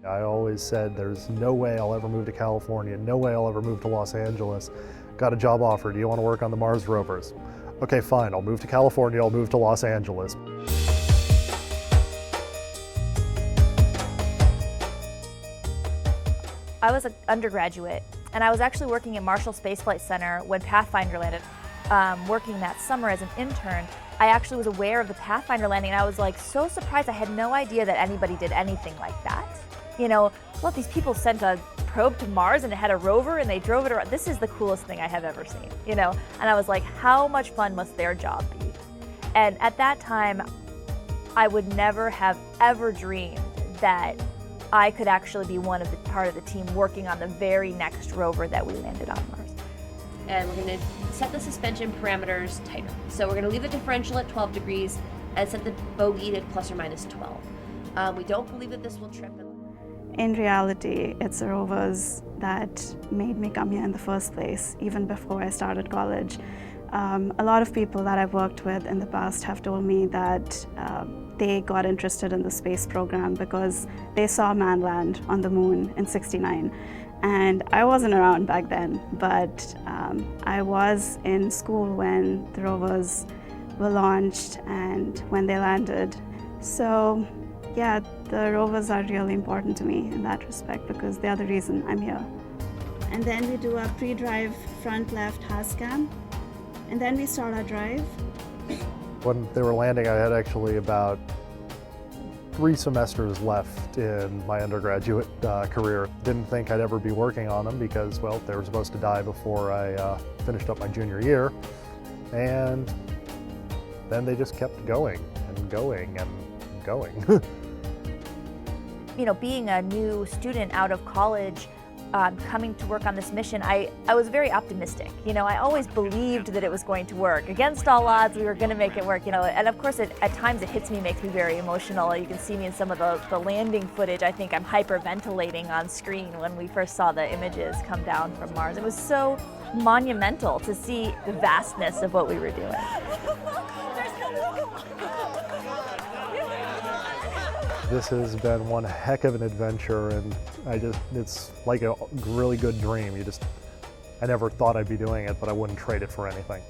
I always said there's no way I'll ever move to California, no way I'll ever move to Los Angeles. Got a job offer, do you want to work on the Mars rovers? Okay, fine, I'll move to California, I'll move to Los Angeles. I was an undergraduate, and I was actually working at Marshall Space Flight Center when Pathfinder landed. Working that summer as an intern, I actually was aware of the Pathfinder landing, and I was like so surprised. I had no idea that anybody did anything like that. You know, well, these people sent a probe to Mars and it had a rover and they drove it around. This is the coolest thing I have ever seen, you know? And I was like, how much fun must their job be? And at that time, I would never have ever dreamed that I could actually be part of the team working on the very next rover that we landed on Mars. And we're going to set the suspension parameters tighter. So we're going to leave the differential at 12 degrees and set the bogey to plus or minus 12. We don't believe that this will trip. In reality, it's the rovers that made me come here in the first place, even before I started college. A lot of people that I've worked with in the past have told me that they got interested in the space program because they saw man land on the moon in '69. And I wasn't around back then, but I was in school when the rovers were launched and when they landed. So yeah, the rovers are really important to me in that respect because they are the reason I'm here. And then we do a pre-drive front left HAZCAM, and then we start our drive. When they were landing, I had actually about 3 semesters left in my undergraduate career. Didn't think I'd ever be working on them because, well, they were supposed to die before I finished up my junior year. And then they just kept going and going and going. You know, being a new student out of college, coming to work on this mission, I was very optimistic. You know, I always believed that it was going to work. Against all odds, we were going to make it work, you know, and of course at times it hits me, makes me very emotional. You can see me in some of the landing footage. I think I'm hyperventilating on screen when we first saw the images come down from Mars. It was so monumental to see the vastness of what we were doing. This has been one heck of an adventure, and it's like a really good dream. I never thought I'd be doing it, but I wouldn't trade it for anything.